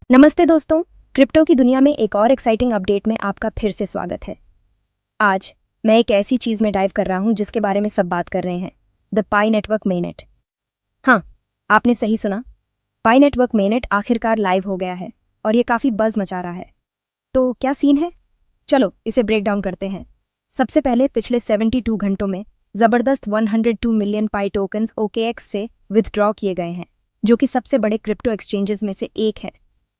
नमस्ते दोस्तों, क्रिप्टो की दुनिया में एक और एक्साइटिंग अपडेट में आपका फिर से स्वागत है। आज मैं एक ऐसी चीज़ में डाइव कर रहा हूँ जिसके बारे में सब बात कर रहे हैं, द पाई नेटवर्क मेननेट। हाँ, आपने सही सुना, पाई नेटवर्क मेननेट आखिरकार लाइव हो गया है और ये काफ़ी बज़ मचा रहा है। तो क्या सीन है? चलो इसे ब्रेक डाउन करते हैं। सबसे पहले पिछले 72 घंटों में ज़बरदस्त 102 मिलियन पाई टोकन्स OKX से विथड्रॉ किए गए हैं, जो कि सबसे बड़े क्रिप्टो एक्सचेंजेस में से एक है।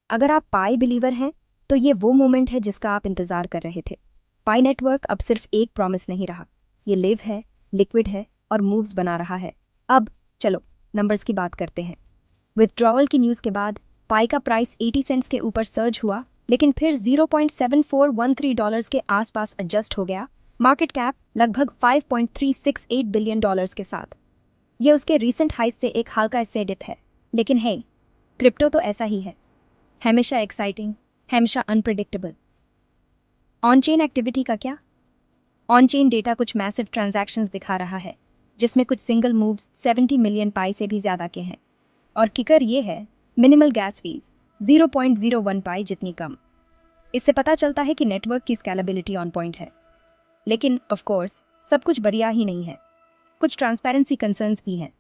अगर आप पाई बिलीवर हैं तो ये वो मोमेंट है जिसका आप इंतजार कर रहे थे। पाई नेटवर्क अब सिर्फ एक प्रॉमिस नहीं रहा, ये लिव है, लिक्विड है और मूव्स बना रहा है। अब चलो नंबर्स की बात करते हैं। विथड्रॉवल की न्यूज़ के बाद पाई का प्राइस 80 सेंट्स के ऊपर सर्ज हुआ, लेकिन फिर $0.7413 के आसपास एडजस्ट हो गया। मार्केट कैप लगभग $5.368 बिलियन के साथ। ये उसके रीसेंट हाइस से एक हल्का से डिप है, लेकिन हे, क्रिप्टो तो ऐसा ही है, हमेशा एक्साइटिंग, हमेशा अनप्रिडिक्टेबल। ऑन चेन एक्टिविटी का क्या? ऑन चेन डेटा कुछ मैसिव ट्रांजैक्शंस दिखा रहा है, जिसमें कुछ सिंगल मूव्स 70 मिलियन पाई से भी ज़्यादा के हैं। और किकर ये है, मिनिमल गैस फीस 0.01 पाई जितनी कम। इससे पता चलता है कि नेटवर्क की स्केलेबिलिटी ऑन पॉइंट है। लेकिन ऑफ कोर्स सब कुछ बढ़िया ही नहीं है, कुछ ट्रांसपेरेंसी कंसर्न्स भी हैं।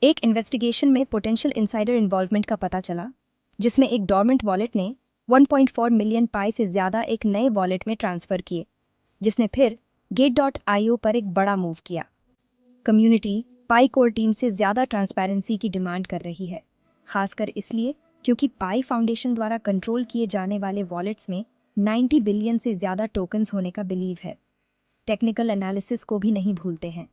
एक इन्वेस्टिगेशन में पोटेंशियल इनसाइडर इन्वॉल्वमेंट का पता चला, जिसमें एक डॉर्मेंट वॉलेट ने 1.4 मिलियन पाई से ज़्यादा एक नए वॉलेट में ट्रांसफ़र किए, जिसने फिर Gate.io पर एक बड़ा मूव किया। कम्युनिटी पाई कोर टीम से ज़्यादा ट्रांसपेरेंसी की डिमांड कर रही है, खासकर इसलिए क्योंकि पाई फाउंडेशन द्वारा कंट्रोल किए जाने वाले वॉलेट्स में 90 बिलियन से ज़्यादा टोकन्स होने का बिलीव है। टेक्निकल एनालिसिस को भी नहीं भूलते हैं।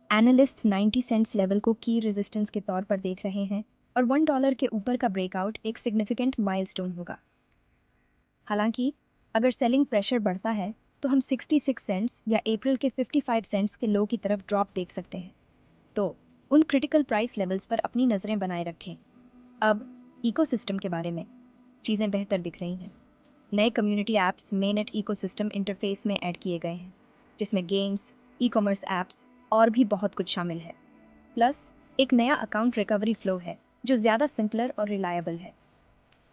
एनालिस्ट्स 90 सेंट्स लेवल को की रेजिस्टेंस के तौर पर देख रहे हैं और $1 के ऊपर का ब्रेकआउट एक सिग्निफिकेंट माइलस्टोन होगा। हालांकि अगर सेलिंग प्रेशर बढ़ता है तो हम 66 सेंट्स या अप्रैल के 55 सेंट्स के लो की तरफ ड्रॉप देख सकते हैं। तो उन क्रिटिकल प्राइस लेवल्स पर अपनी नज़रें बनाए रखें। अब इकोसिस्टम के बारे में चीज़ें बेहतर दिख रही हैं। नए community apps mainnet ecosystem interface में ऐड किए गए हैं, जिसमें गेम्स, ई-कॉमर्स ऐप्स और भी बहुत कुछ शामिल है। प्लस एक नया अकाउंट रिकवरी फ्लो है जो ज़्यादा सिंपलर और रिलायबल है।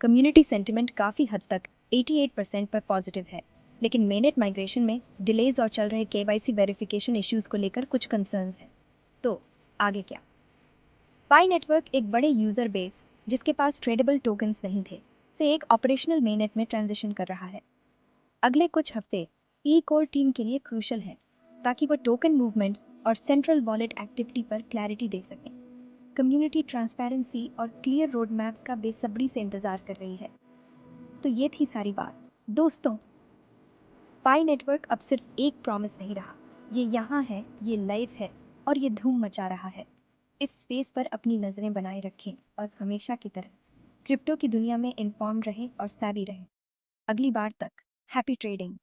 कम्युनिटी सेंटिमेंट काफ़ी हद तक 88% पर पॉजिटिव है, लेकिन मेननेट माइग्रेशन में डिलेज और चल रहे KYC वेरिफिकेशन इश्यूज को लेकर कुछ कंसर्न्स हैं। तो आगे क्या? पाई नेटवर्क एक बड़े यूज़र बेस जिसके पास ट्रेडेबल टोकन्स नहीं थे से एक ऑपरेशनल मेननेट में ट्रांजिशन कर रहा है। अगले कुछ हफ्ते ई कोर टीम के लिए क्रूशल है, ताकि वो टोकन मूवमेंट्स और सेंट्रल वॉलेट एक्टिविटी पर क्लैरिटी दे सकें। कम्युनिटी ट्रांसपेरेंसी और क्लियर रोड मैप्स का बेसब्री से इंतजार कर रही है। तो ये थी सारी बात। दोस्तों, पाई नेटवर्क अब सिर्फ एक प्रॉमिस नहीं रहा, ये यहाँ है, ये लाइव है और ये धूम मचा रहा है। इस स्पेस पर अपनी नज़रें बनाए रखें और हमेशा की तरह क्रिप्टो की दुनिया में इन्फॉर्म रहें और सैवी रहें। अगली बार तक हैप्पी ट्रेडिंग।